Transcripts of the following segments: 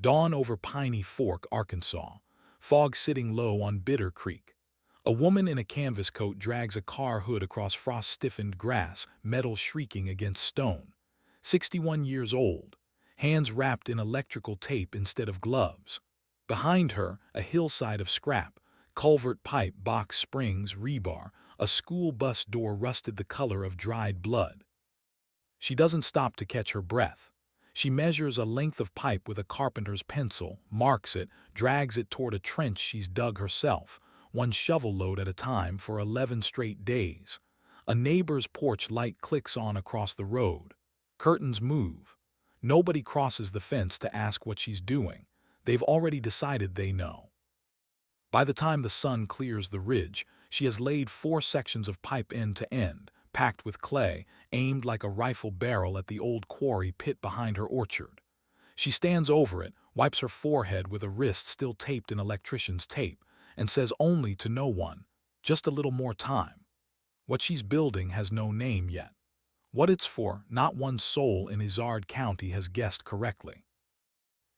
Dawn over Piney Fork, Arkansas. Fog sitting low on Bitter Creek. A woman in a canvas coat drags a car hood across frost-stiffened grass, metal shrieking against stone. 61 years old, hands wrapped in electrical tape instead of gloves. Behind her, a hillside of scrap, culvert pipe, box springs, rebar, a school bus door rusted the color of dried blood. She doesn't stop to catch her breath. She measures a length of pipe with a carpenter's pencil, marks it, drags it toward a trench she's dug herself, one shovel load at a time for 11 straight days. A neighbor's porch light clicks on across the road. Curtains move. Nobody crosses the fence to ask what she's doing. They've already decided they know. By the time the sun clears the ridge, she has laid 4 sections of pipe end to end, packed with clay, aimed like a rifle barrel at the old quarry pit behind her orchard. She stands over it, wipes her forehead with a wrist still taped in electrician's tape, and says only to no one, just a little more time. What she's building has no name yet. What it's for, not one soul in Izard County has guessed correctly.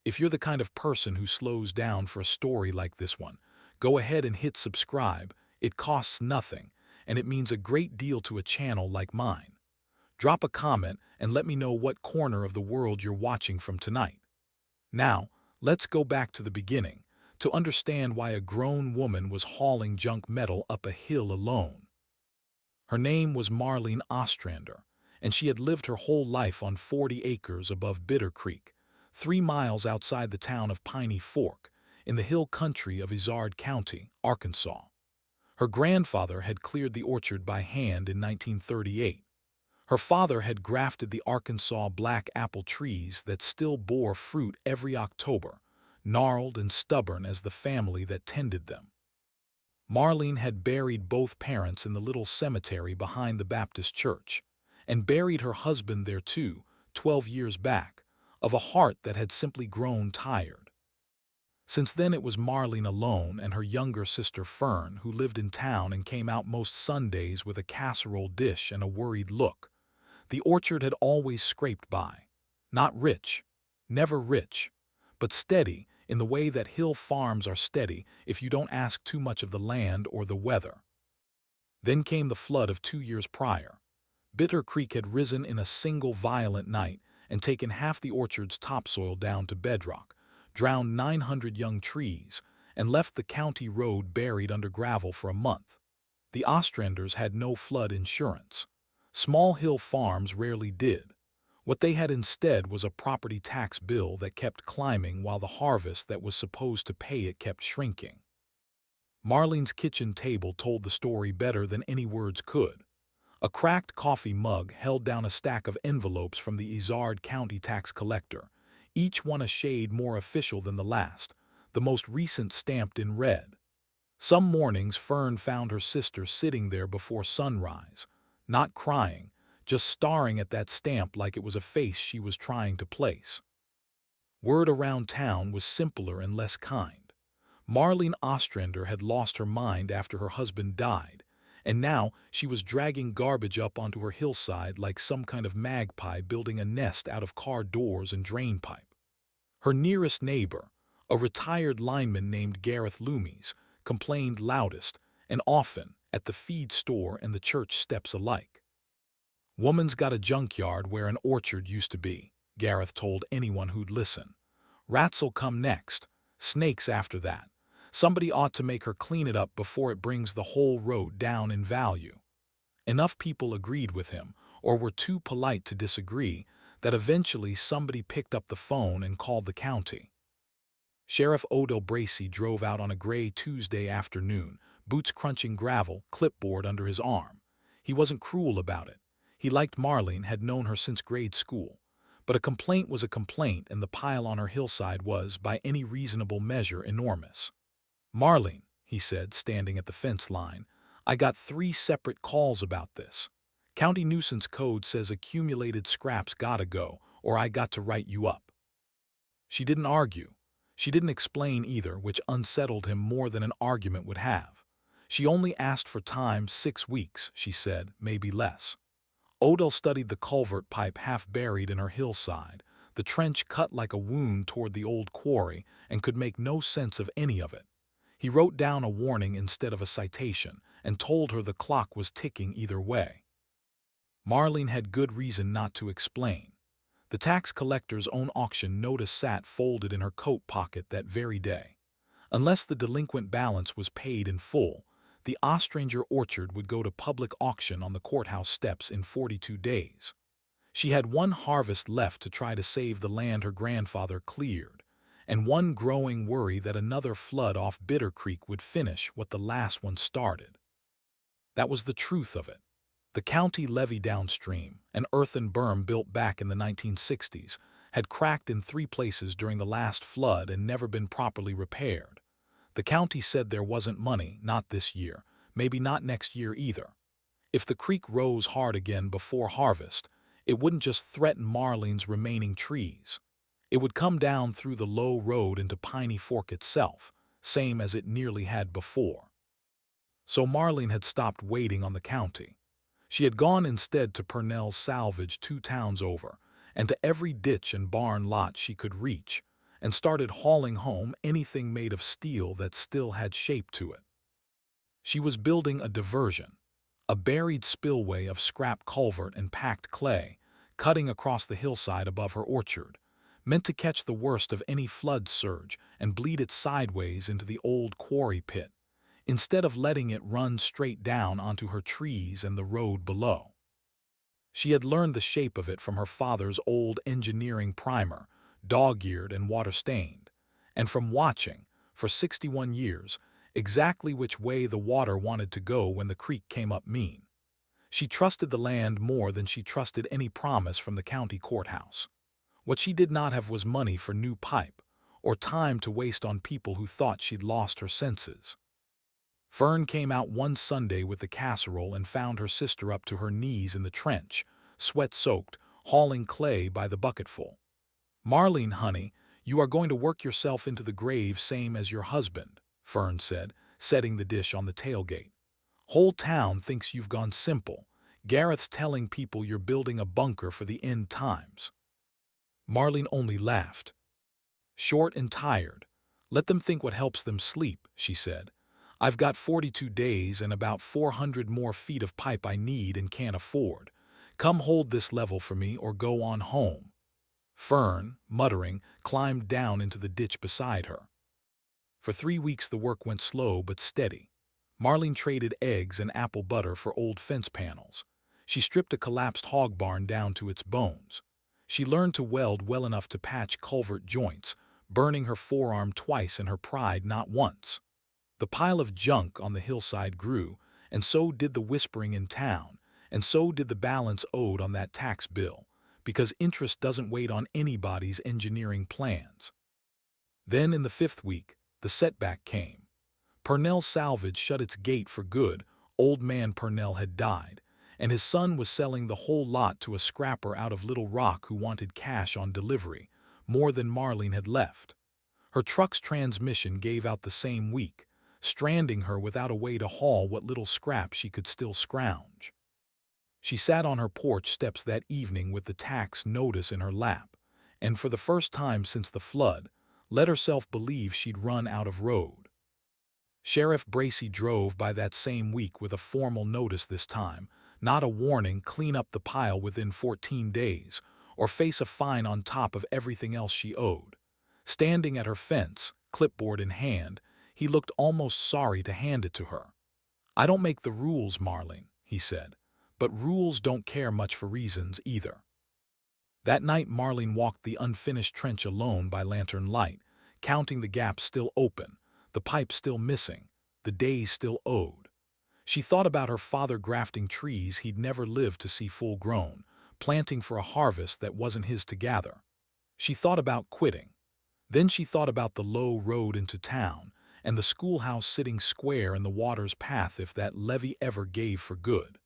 If you're the kind of person who slows down for a story like this one, go ahead and hit subscribe. It costs nothing, and it means a great deal to a channel like mine. Drop a comment and let me know what corner of the world you're watching from tonight. Now, let's go back to the beginning, to understand why a grown woman was hauling junk metal up a hill alone. Her name was Marlene Ostrander, and she had lived her whole life on 40 acres above Bitter Creek, 3 miles outside the town of Piney Fork, in the hill country of Izard County, Arkansas. Her grandfather had cleared the orchard by hand in 1938. Her father had grafted the Arkansas black apple trees that still bore fruit every October, gnarled and stubborn as the family that tended them. Marlene had buried both parents in the little cemetery behind the Baptist church, and buried her husband there too, 12 years back, of a heart that had simply grown tired. Since then it was Marlene alone and her younger sister Fern who lived in town and came out most Sundays with a casserole dish and a worried look. The orchard had always scraped by. Not rich, never rich, but steady in the way that hill farms are steady if you don't ask too much of the land or the weather. Then came the flood of 2 years prior. Bitter Creek had risen in a single violent night and taken half the orchard's topsoil down to bedrock, drowned 900 young trees, and left the county road buried under gravel for a month. The Ostranders had no flood insurance. Small hill farms rarely did. What they had instead was a property tax bill that kept climbing while the harvest that was supposed to pay it kept shrinking. Marlene's kitchen table told the story better than any words could. A cracked coffee mug held down a stack of envelopes from the Izard County tax collector, each one a shade more official than the last, the most recent stamped in red. Some mornings Fern found her sister sitting there before sunrise, not crying, just staring at that stamp like it was a face she was trying to place. Word around town was simpler and less kind. Marlene Ostrander had lost her mind after her husband died, and now she was dragging garbage up onto her hillside like some kind of magpie building a nest out of car doors and drain pipe. Her nearest neighbor, a retired lineman named Gareth Loomis, complained loudest and often at the feed store and the church steps alike. "Woman's got a junkyard where an orchard used to be," Gareth told anyone who'd listen. "Rats'll come next, snakes after that. Somebody ought to make her clean it up before it brings the whole road down in value." Enough people agreed with him, or were too polite to disagree, that eventually somebody picked up the phone and called the county. Sheriff Odell Bracey drove out on a gray Tuesday afternoon, boots crunching gravel, clipboard under his arm. He wasn't cruel about it. He liked Marlene, had known her since grade school. But a complaint was a complaint, and the pile on her hillside was, by any reasonable measure, enormous. "Marlene," he said, standing at the fence line, "I got 3 separate calls about this. County nuisance code says accumulated scraps gotta go, or I got to write you up." She didn't argue. She didn't explain either, which unsettled him more than an argument would have. She only asked for time, 6 weeks, she said, maybe less. Odell studied the culvert pipe half buried in her hillside, The trench cut like a wound toward the old quarry and could make no sense of any of it. He wrote down a warning instead of a citation and told her the clock was ticking either way. Marlene had good reason not to explain. The tax collector's own auction notice sat folded in her coat pocket that very day. Unless the delinquent balance was paid in full, the Ostrander orchard would go to public auction on the courthouse steps in 42 days. She had one harvest left to try to save the land her grandfather cleared, and one growing worry that another flood off Bitter Creek would finish what the last one started. That was the truth of it. The county levee downstream, an earthen berm built back in the 1960s, had cracked in 3 places during the last flood and never been properly repaired. The county said there wasn't money, not this year, maybe not next year either. If the creek rose hard again before harvest, it wouldn't just threaten Marlene's remaining trees. It would come down through the low road into Piney Fork itself, same as it nearly had before. So Marlene had stopped waiting on the county. She had gone instead to Purnell's salvage 2 towns over, and to every ditch and barn lot she could reach, and started hauling home anything made of steel that still had shape to it. She was building a diversion, a buried spillway of scrap culvert and packed clay, cutting across the hillside above her orchard, meant to catch the worst of any flood surge and bleed it sideways into the old quarry pit, instead of letting it run straight down onto her trees and the road below. She had learned the shape of it from her father's old engineering primer, dog-eared and water-stained, and from watching, for 61 years, exactly which way the water wanted to go when the creek came up mean. She trusted the land more than she trusted any promise from the county courthouse. What she did not have was money for new pipe, or time to waste on people who thought she'd lost her senses. Fern came out one Sunday with the casserole and found her sister up to her knees in the trench, sweat-soaked, hauling clay by the bucketful. "Marlene, honey, you are going to work yourself into the grave same as your husband," Fern said, setting the dish on the tailgate. "Whole town thinks you've gone simple. Gareth's telling people you're building a bunker for the end times." Marlene only laughed. "Short and tired. Let them think what helps them sleep," she said. "I've got 42 days and about 400 more feet of pipe I need and can't afford. Come hold this level for me or go on home." Fern, muttering, climbed down into the ditch beside her. For 3 weeks the work went slow but steady. Marlene traded eggs and apple butter for old fence panels. She stripped a collapsed hog barn down to its bones. She learned to weld well enough to patch culvert joints, burning her forearm twice and her pride not once. The pile of junk on the hillside grew, and so did the whispering in town, and so did the balance owed on that tax bill, because interest doesn't wait on anybody's engineering plans. Then in the 5th week, the setback came. Purnell's salvage shut its gate for good. Old man Purnell had died, and his son was selling the whole lot to a scrapper out of Little Rock who wanted cash on delivery, more than Marlene had left. Her truck's transmission gave out the same week, stranding her without a way to haul what little scrap she could still scrounge. She sat on her porch steps that evening with the tax notice in her lap, and for the first time since the flood, let herself believe she'd run out of road. Sheriff Bracy drove by that same week with a formal notice this time, not a warning, clean up the pile within 14 days, or face a fine on top of everything else she owed. Standing at her fence, clipboard in hand, he looked almost sorry to hand it to her. "I don't make the rules, Marlene," he said, "but rules don't care much for reasons either." That night Marlene walked the unfinished trench alone by lantern light, counting the gaps still open, the pipe still missing, the days still owed. She thought about her father grafting trees he'd never lived to see full grown, planting for a harvest that wasn't his to gather. She thought about quitting. Then she thought about the low road into town, and the schoolhouse sitting square in the water's path if that levee ever gave for good.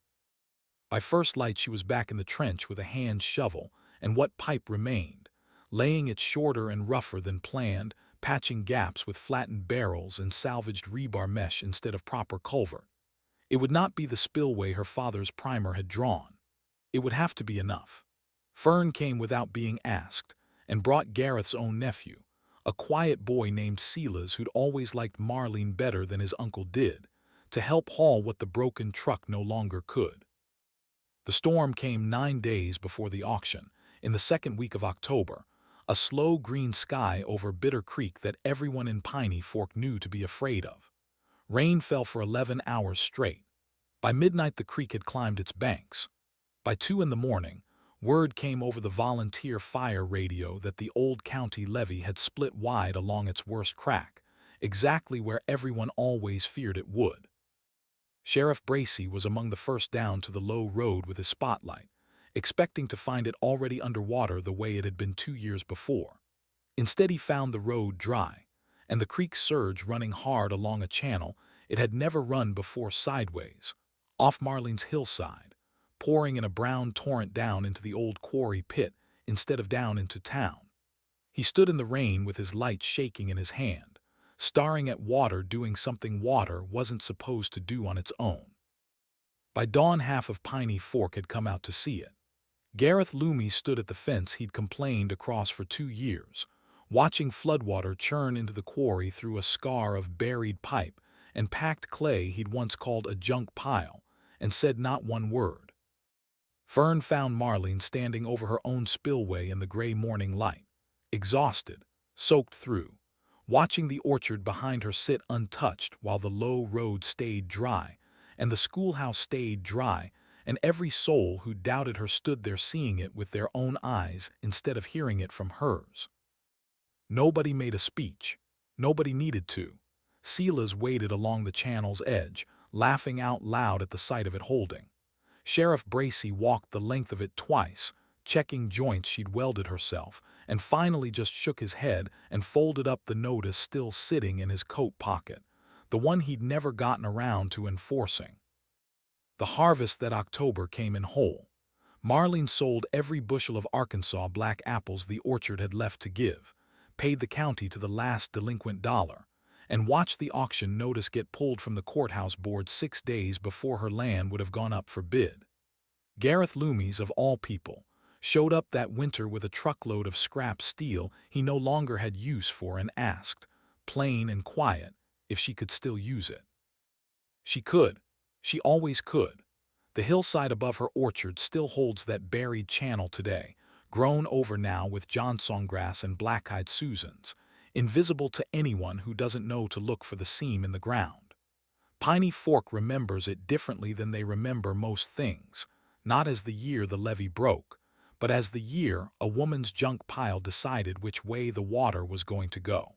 By first light she was back in the trench with a hand shovel and what pipe remained, laying it shorter and rougher than planned, patching gaps with flattened barrels and salvaged rebar mesh instead of proper culvert. It would not be the spillway her father's primer had drawn. It would have to be enough. Fern came without being asked, and brought Gareth's own nephew, a quiet boy named Silas who'd always liked Marlene better than his uncle did, to help haul what the broken truck no longer could. The storm came 9 days before the auction, in the second week of October, a slow green sky over Bitter Creek that everyone in Piney Fork knew to be afraid of. Rain fell for 11 hours straight. By midnight the creek had climbed its banks. By 2 in the morning, word came over the volunteer fire radio that the old county levee had split wide along its worst crack, exactly where everyone always feared it would. Sheriff Bracy was among the first down to the low road with his spotlight, expecting to find it already underwater the way it had been 2 years before. Instead he found the road dry, and the creek's surge running hard along a channel it had never run before sideways, off Marlene's hillside, pouring in a brown torrent down into the old quarry pit instead of down into town. He stood in the rain with his light shaking in his hand, staring at water doing something water wasn't supposed to do on its own. By dawn half of Piney Fork had come out to see it. Gareth Loomis stood at the fence he'd complained across for 2 years, watching floodwater churn into the quarry through a scar of buried pipe and packed clay he'd once called a junk pile, and said not one word. Fern found Marlene standing over her own spillway in the gray morning light, exhausted, soaked through, watching the orchard behind her sit untouched while the low road stayed dry, and the schoolhouse stayed dry, and every soul who doubted her stood there seeing it with their own eyes instead of hearing it from hers. Nobody made a speech. Nobody needed to. Silas waited along the channel's edge, laughing out loud at the sight of it holding. Sheriff Bracy walked the length of it twice, checking joints she'd welded herself, and finally just shook his head and folded up the notice still sitting in his coat pocket, the one he'd never gotten around to enforcing. The harvest that October came in whole. Marlene sold every bushel of Arkansas black apples the orchard had left to give, paid the county to the last delinquent dollar, and watched the auction notice get pulled from the courthouse board 6 days before her land would have gone up for bid. Gareth Loomis, of all people, showed up that winter with a truckload of scrap steel he no longer had use for and asked, plain and quiet, if she could still use it. She could. She always could. The hillside above her orchard still holds that buried channel today, grown over now with Johnson grass and black-eyed Susans, invisible to anyone who doesn't know to look for the seam in the ground. Piney Fork remembers it differently than they remember most things, not as the year the levee broke, but as the year a woman's junk pile decided which way the water was going to go.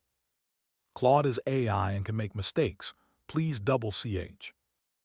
Claude is AI and can make mistakes. Please double CH.